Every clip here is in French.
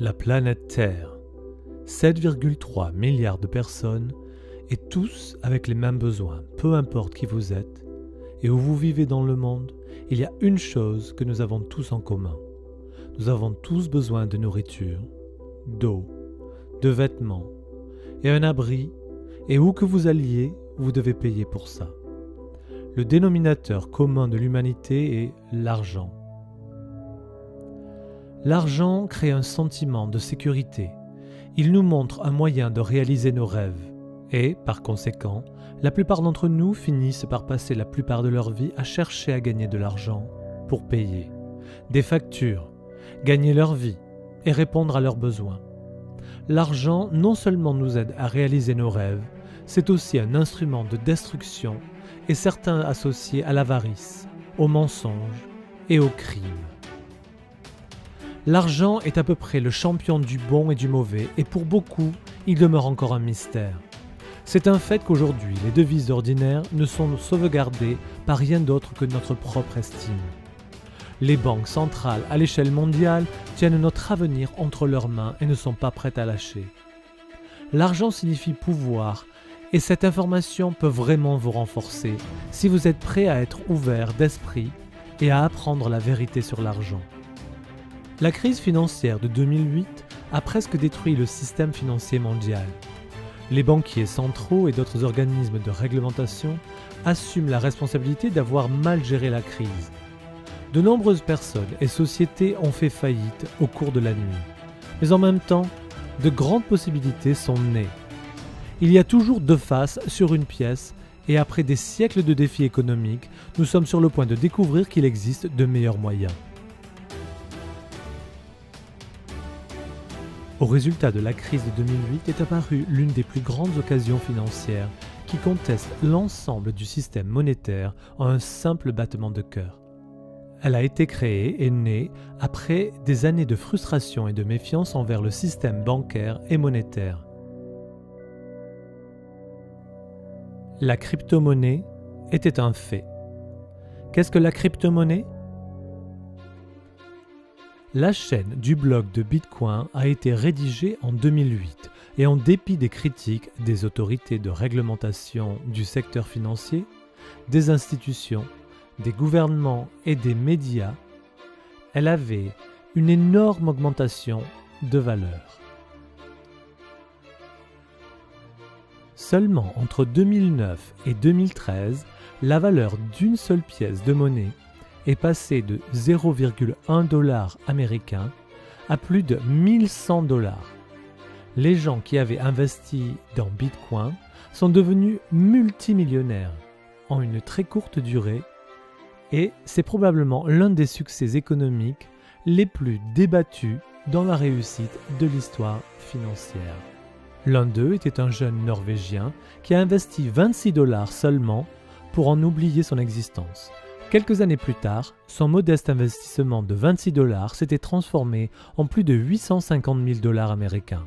La planète Terre, 7,3 milliards de personnes, et tous avec les mêmes besoins, peu importe qui vous êtes et où vous vivez dans le monde, il y a une chose que nous avons tous en commun. Nous avons tous besoin de nourriture, d'eau, de vêtements et un abri, et où que vous alliez, vous devez payer pour ça. Le dénominateur commun de l'humanité est l'argent. L'argent crée un sentiment de sécurité. Il nous montre un moyen de réaliser nos rêves. Et, par conséquent, la plupart d'entre nous finissent par passer la plupart de leur vie à chercher à gagner de l'argent pour payer des factures, gagner leur vie et répondre à leurs besoins. L'argent non seulement nous aide à réaliser nos rêves, c'est aussi un instrument de destruction et certains associés à l'avarice, au mensonge et au crime. L'argent est à peu près le champion du bon et du mauvais, et pour beaucoup, il demeure encore un mystère. C'est un fait qu'aujourd'hui, les devises ordinaires ne sont sauvegardées par rien d'autre que notre propre estime. Les banques centrales à l'échelle mondiale tiennent notre avenir entre leurs mains et ne sont pas prêtes à lâcher. L'argent signifie pouvoir, et cette information peut vraiment vous renforcer si vous êtes prêt à être ouvert d'esprit et à apprendre la vérité sur l'argent. La crise financière de 2008 a presque détruit le système financier mondial. Les banquiers centraux et d'autres organismes de réglementation assument la responsabilité d'avoir mal géré la crise. De nombreuses personnes et sociétés ont fait faillite au cours de la nuit. Mais en même temps, de grandes possibilités sont nées. Il y a toujours deux faces sur une pièce, et après des siècles de défis économiques, nous sommes sur le point de découvrir qu'il existe de meilleurs moyens. Au résultat de la crise de 2008 est apparue l'une des plus grandes occasions financières qui conteste l'ensemble du système monétaire en un simple battement de cœur. Elle a été créée et née après des années de frustration et de méfiance envers le système bancaire et monétaire. La crypto-monnaie était un fait. Qu'est-ce que la crypto-monnaie ? La chaîne du blog de Bitcoin a été rédigée en 2008 et en dépit des critiques des autorités de réglementation du secteur financier, des institutions, des gouvernements et des médias, elle avait une énorme augmentation de valeur. Seulement entre 2009 et 2013, la valeur d'une seule pièce de monnaie est passée de 0,1 $ américain à plus de 1100 $. Les gens qui avaient investi dans Bitcoin sont devenus multimillionnaires en une très courte durée, et c'est probablement l'un des succès économiques les plus débattus dans la réussite de l'histoire financière. L'un d'eux était un jeune Norvégien qui a investi 26 $ seulement pour en oublier son existence. Quelques années plus tard, son modeste investissement de 26 $ s'était transformé en plus de 850 000 $ américains.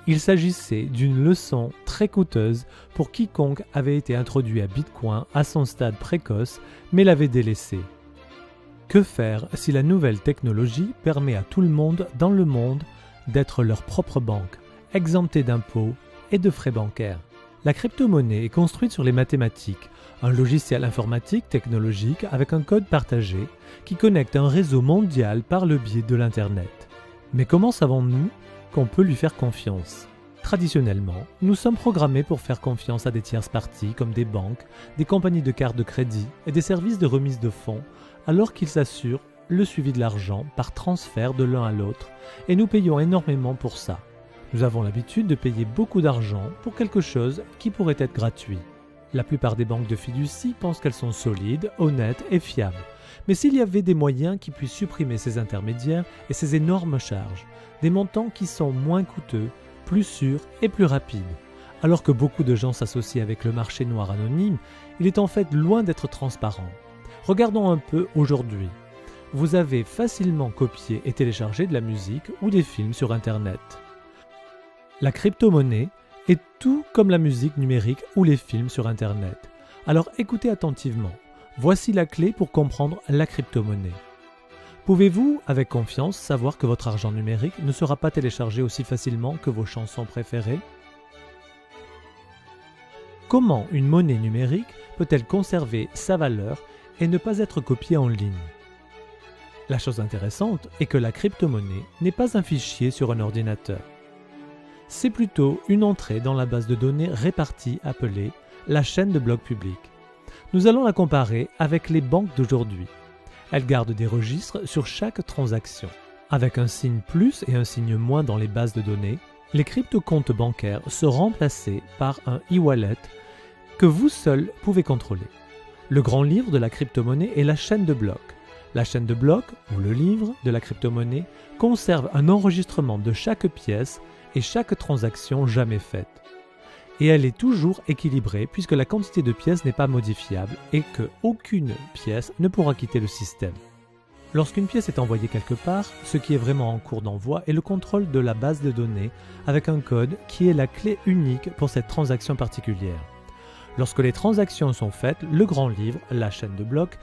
Il s'agissait d'une leçon très coûteuse pour quiconque avait été introduit à Bitcoin à son stade précoce mais l'avait délaissé. Que faire si la nouvelle technologie permet à tout le monde dans le monde d'être leur propre banque, exemptée d'impôts et de frais bancaires? La crypto-monnaie est construite sur les mathématiques, un logiciel informatique technologique avec un code partagé qui connecte un réseau mondial par le biais de l'Internet. Mais comment savons-nous qu'on peut lui faire confiance? Traditionnellement, nous sommes programmés pour faire confiance à des tierces parties comme des banques, des compagnies de cartes de crédit et des services de remise de fonds, alors qu'ils assurent le suivi de l'argent par transfert de l'un à l'autre, et nous payons énormément pour ça. Nous avons l'habitude de payer beaucoup d'argent pour quelque chose qui pourrait être gratuit. La plupart des banques de fiducie pensent qu'elles sont solides, honnêtes et fiables. Mais s'il y avait des moyens qui puissent supprimer ces intermédiaires et ces énormes charges, des montants qui sont moins coûteux, plus sûrs et plus rapides. Alors que beaucoup de gens s'associent avec le marché noir anonyme, il est en fait loin d'être transparent. Regardons un peu aujourd'hui. Vous avez facilement copié et téléchargé de la musique ou des films sur Internet. La crypto-monnaie est tout comme la musique numérique ou les films sur Internet. Alors écoutez attentivement. Voici la clé pour comprendre la crypto-monnaie. Pouvez-vous, avec confiance, savoir que votre argent numérique ne sera pas téléchargé aussi facilement que vos chansons préférées? Comment une monnaie numérique peut-elle conserver sa valeur et ne pas être copiée en ligne? La chose intéressante est que la crypto-monnaie n'est pas un fichier sur un ordinateur. C'est plutôt une entrée dans la base de données répartie appelée la chaîne de blocs publics. Nous allons la comparer avec les banques d'aujourd'hui. Elles gardent des registres sur chaque transaction. Avec un signe plus et un signe moins dans les bases de données, les crypto-comptes bancaires sont remplacés par un e-wallet que vous seul pouvez contrôler. Le grand livre de la crypto-monnaie est la chaîne de blocs. La chaîne de blocs, ou le livre de la crypto-monnaie, conserve un enregistrement de chaque pièce et chaque transaction jamais faite. Et elle est toujours équilibrée puisque la quantité de pièces n'est pas modifiable et qu'aucune pièce ne pourra quitter le système. Lorsqu'une pièce est envoyée quelque part, ce qui est vraiment en cours d'envoi est le contrôle de la base de données avec un code qui est la clé unique pour cette transaction particulière. Lorsque les transactions sont faites, le grand livre, la chaîne de blocs,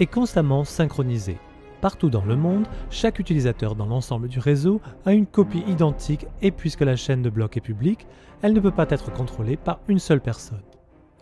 est constamment synchronisé. Partout dans le monde, chaque utilisateur dans l'ensemble du réseau a une copie identique et puisque la chaîne de blocs est publique, elle ne peut pas être contrôlée par une seule personne.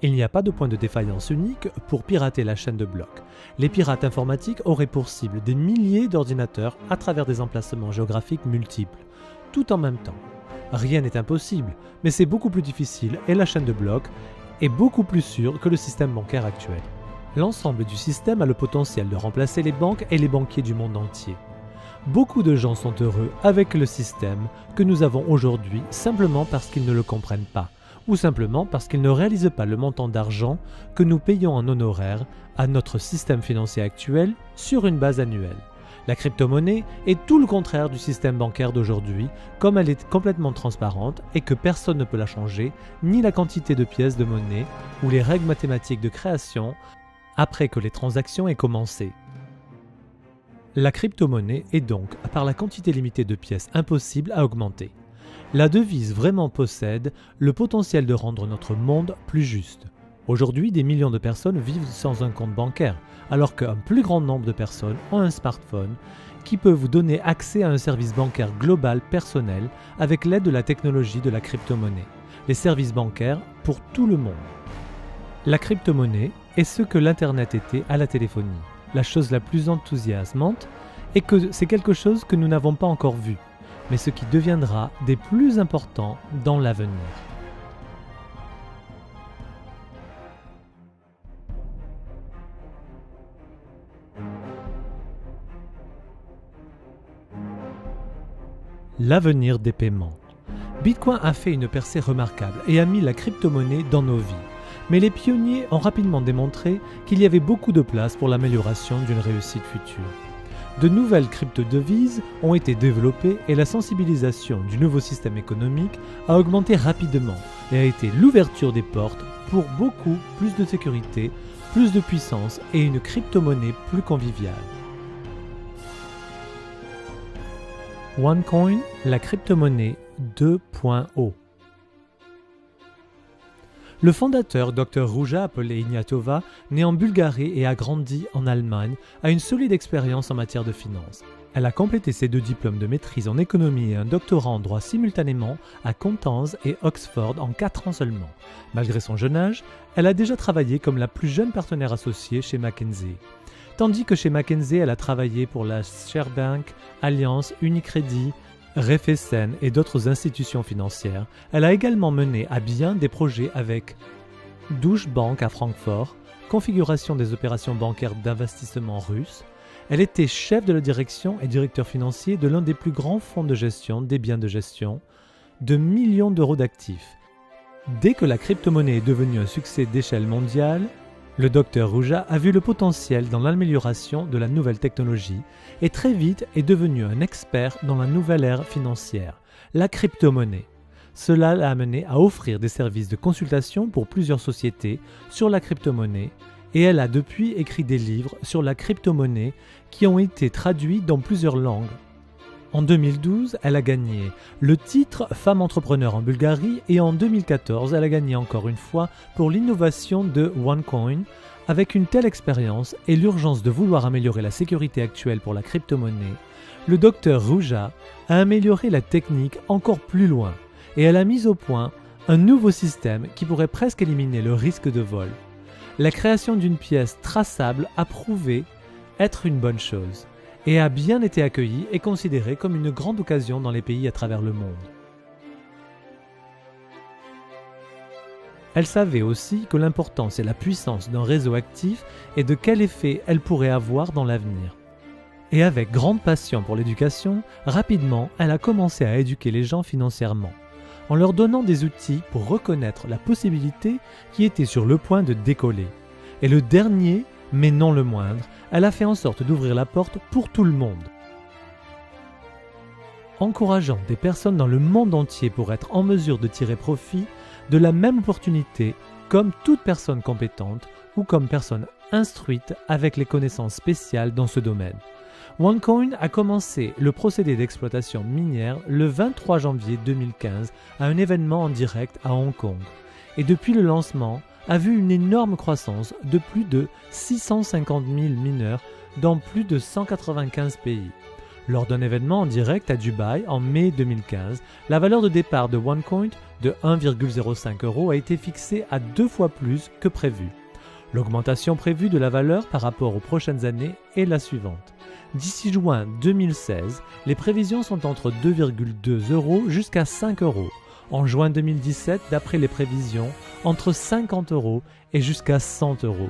Il n'y a pas de point de défaillance unique pour pirater la chaîne de blocs. Les pirates informatiques auraient pour cible des milliers d'ordinateurs à travers des emplacements géographiques multiples, tout en même temps. Rien n'est impossible, mais c'est beaucoup plus difficile et la chaîne de blocs est beaucoup plus sûre que le système bancaire actuel. L'ensemble du système a le potentiel de remplacer les banques et les banquiers du monde entier. Beaucoup de gens sont heureux avec le système que nous avons aujourd'hui simplement parce qu'ils ne le comprennent pas, ou simplement parce qu'ils ne réalisent pas le montant d'argent que nous payons en honoraires à notre système financier actuel sur une base annuelle. La crypto-monnaie est tout le contraire du système bancaire d'aujourd'hui, comme elle est complètement transparente et que personne ne peut la changer, ni la quantité de pièces de monnaie ou les règles mathématiques de création après que les transactions aient commencé. La crypto-monnaie est donc, par la quantité limitée de pièces, impossible à augmenter. La devise vraiment possède le potentiel de rendre notre monde plus juste. Aujourd'hui, des millions de personnes vivent sans un compte bancaire, alors qu'un plus grand nombre de personnes ont un smartphone qui peut vous donner accès à un service bancaire global personnel avec l'aide de la technologie de la crypto-monnaie. Les services bancaires pour tout le monde. La crypto-monnaie est ce que l'Internet était à la téléphonie. La chose la plus enthousiasmante est que c'est quelque chose que nous n'avons pas encore vu, mais ce qui deviendra des plus importants dans l'avenir. L'avenir des paiements. Bitcoin a fait une percée remarquable et a mis la crypto-monnaie dans nos vies. Mais les pionniers ont rapidement démontré qu'il y avait beaucoup de place pour l'amélioration d'une réussite future. De nouvelles crypto-devises ont été développées et la sensibilisation du nouveau système économique a augmenté rapidement et a été l'ouverture des portes pour beaucoup plus de sécurité, plus de puissance et une crypto-monnaie plus conviviale. OneCoin, la crypto-monnaie 2.0. Le fondateur Dr Ruja appelé Ignatova, né en Bulgarie et a grandi en Allemagne, a une solide expérience en matière de finance. Elle a complété ses 2 diplômes de maîtrise en économie et un doctorat en droit simultanément à Constance et Oxford en 4 ans seulement. Malgré son jeune âge, elle a déjà travaillé comme la plus jeune partenaire associée chez McKinsey. Tandis que chez McKinsey, elle a travaillé pour la Sberbank, Allianz, Unicredit, Raiffeisen et d'autres institutions financières, elle a également mené à bien des projets avec Deutsche Bank à Francfort, configuration des opérations bancaires d'investissement russes. Elle était chef de la direction et directeur financier de l'un des plus grands fonds de gestion des biens de gestion, de millions d'euros d'actifs. Dès que la crypto-monnaie est devenue un succès d'échelle mondiale, le Dr Ruja a vu le potentiel dans l'amélioration de la nouvelle technologie et très vite est devenu un expert dans la nouvelle ère financière, la crypto-monnaie. Cela l'a amené à offrir des services de consultation pour plusieurs sociétés sur la crypto-monnaie et elle a depuis écrit des livres sur la crypto-monnaie qui ont été traduits dans plusieurs langues. En 2012, elle a gagné le titre Femme entrepreneur en Bulgarie et en 2014, elle a gagné encore une fois pour l'innovation de OneCoin Avec une telle expérience et l'urgence de vouloir améliorer la sécurité actuelle pour la crypto-monnaie, le docteur Ruja a amélioré la technique encore plus loin et elle a mis au point un nouveau système qui pourrait presque éliminer le risque de vol. La création d'une pièce traçable a prouvé être une bonne chose et a bien été accueillie et considérée comme une grande occasion dans les pays à travers le monde. Elle savait aussi que l'importance et la puissance d'un réseau actif et de quel effet elle pourrait avoir dans l'avenir. Et avec grande passion pour l'éducation, rapidement, elle a commencé à éduquer les gens financièrement, en leur donnant des outils pour reconnaître la possibilité qui était sur le point de décoller. Et le dernier, mais non le moindre, elle a fait en sorte d'ouvrir la porte pour tout le monde. Encourageant des personnes dans le monde entier pour être en mesure de tirer profit de la même opportunité comme toute personne compétente ou comme personne instruite avec les connaissances spéciales dans ce domaine. OneCoin a commencé le procédé d'exploitation minière le 23 janvier 2015 à un événement en direct à Hong Kong et depuis le lancement a vu une énorme croissance de plus de 650 000 mineurs dans plus de 195 pays. Lors d'un événement en direct à Dubaï en mai 2015, la valeur de départ de OneCoin de 1,05 € a été fixée à 2 fois plus que prévu. L'augmentation prévue de la valeur par rapport aux prochaines années est la suivante. D'ici juin 2016, les prévisions sont entre 2,2 € jusqu'à 5 €. En juin 2017, d'après les prévisions, entre 50 € et jusqu'à 100 €.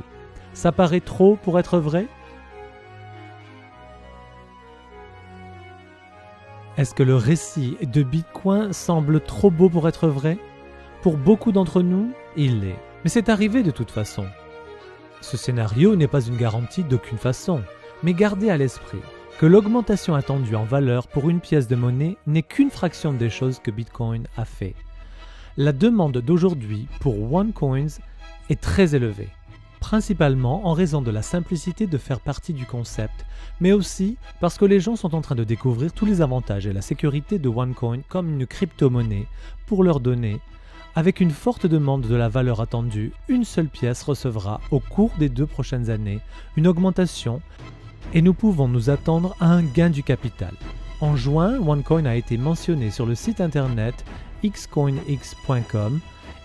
Ça paraît trop pour être vrai ? Est-ce que le récit de Bitcoin semble trop beau pour être vrai ? Pour beaucoup d'entre nous, il l'est. Mais c'est arrivé de toute façon. Ce scénario n'est pas une garantie d'aucune façon, mais gardez à l'esprit que l'augmentation attendue en valeur pour une pièce de monnaie n'est qu'une fraction des choses que Bitcoin a fait. La demande d'aujourd'hui pour OneCoins est très élevée, principalement en raison de la simplicité de faire partie du concept, mais aussi parce que les gens sont en train de découvrir tous les avantages et la sécurité de OneCoin comme une crypto-monnaie pour leurs données. Avec une forte demande de la valeur attendue, une seule pièce recevra au cours des 2 prochaines années une augmentation et nous pouvons nous attendre à un gain du capital. En juin, OneCoin a été mentionné sur le site internet xcoinx.com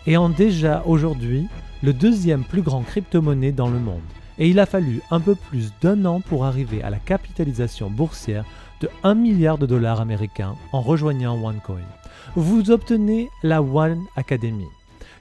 et en déjà aujourd'hui le deuxième plus grand crypto-monnaie dans le monde. Et il a fallu un peu plus d'1 an pour arriver à la capitalisation boursière de 1 milliard de dollars américains en rejoignant OneCoin. Vous obtenez la One Academy,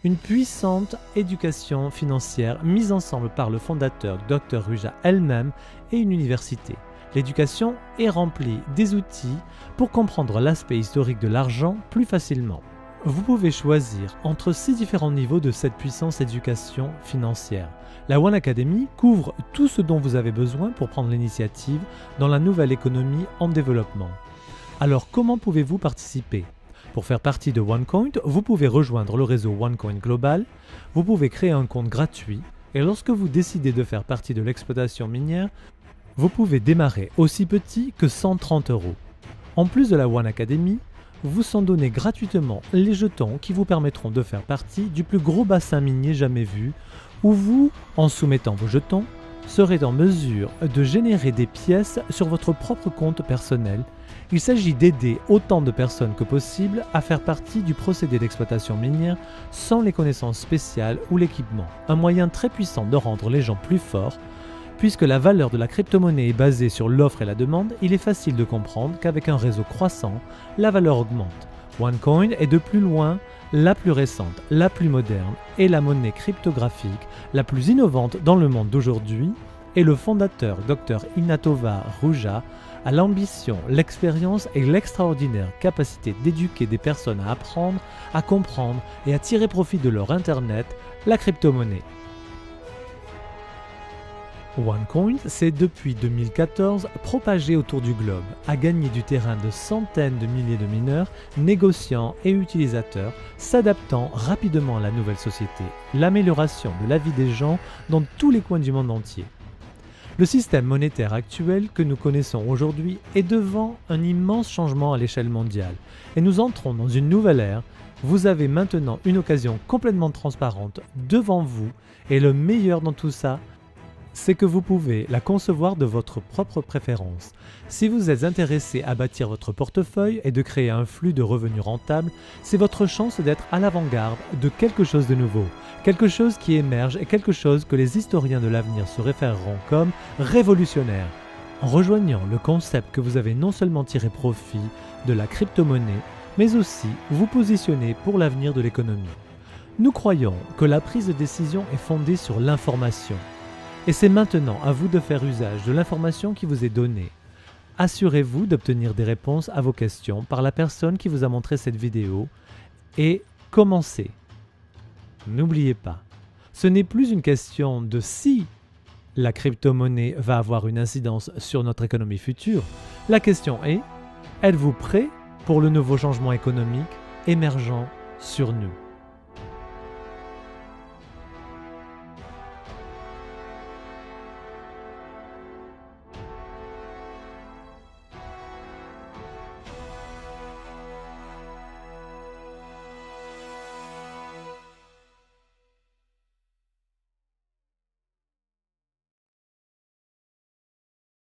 une puissante éducation financière mise ensemble par le fondateur Dr Ruja elle-même et une université. L'éducation est remplie des outils pour comprendre l'aspect historique de l'argent plus facilement. Vous pouvez choisir entre 6 différents niveaux de cette puissance éducation financière. La One Academy couvre tout ce dont vous avez besoin pour prendre l'initiative dans la nouvelle économie en développement. Alors comment pouvez-vous participer ? Pour faire partie de OneCoin, vous pouvez rejoindre le réseau OneCoin Global, vous pouvez créer un compte gratuit et lorsque vous décidez de faire partie de l'exploitation minière, vous pouvez démarrer aussi petit que 130 €. En plus de la One Academy, vous sont donnés gratuitement les jetons qui vous permettront de faire partie du plus gros bassin minier jamais vu, où vous, en soumettant vos jetons, serez en mesure de générer des pièces sur votre propre compte personnel. Il s'agit d'aider autant de personnes que possible à faire partie du procédé d'exploitation minière sans les connaissances spéciales ou l'équipement. Un moyen très puissant de rendre les gens plus forts. Puisque la valeur de la crypto-monnaie est basée sur l'offre et la demande, il est facile de comprendre qu'avec un réseau croissant, la valeur augmente. OneCoin est de plus loin la plus récente, la plus moderne et la monnaie cryptographique la plus innovante dans le monde d'aujourd'hui et le fondateur Dr Inatova Ruja a l'ambition, l'expérience et l'extraordinaire capacité d'éduquer des personnes à apprendre, à comprendre et à tirer profit de leur Internet, la crypto-monnaie. OneCoin s'est depuis 2014 propagé autour du globe, a gagné du terrain de centaines de milliers de mineurs, négociants et utilisateurs, s'adaptant rapidement à la nouvelle société, l'amélioration de la vie des gens dans tous les coins du monde entier. Le système monétaire actuel que nous connaissons aujourd'hui est devant un immense changement à l'échelle mondiale et nous entrons dans une nouvelle ère. Vous avez maintenant une occasion complètement transparente devant vous et le meilleur dans tout ça, c'est que vous pouvez la concevoir de votre propre préférence. Si vous êtes intéressé à bâtir votre portefeuille et de créer un flux de revenus rentable, c'est votre chance d'être à l'avant-garde de quelque chose de nouveau, quelque chose qui émerge et quelque chose que les historiens de l'avenir se référeront comme révolutionnaire. En rejoignant le concept que vous avez non seulement tiré profit de la crypto-monnaie, mais aussi vous positionner pour l'avenir de l'économie. Nous croyons que la prise de décision est fondée sur l'information. Et c'est maintenant à vous de faire usage de l'information qui vous est donnée. Assurez-vous d'obtenir des réponses à vos questions par la personne qui vous a montré cette vidéo et commencez. N'oubliez pas, ce n'est plus une question de si la crypto-monnaie va avoir une incidence sur notre économie future. La question est, êtes-vous prêt pour le nouveau changement économique émergent sur nous ?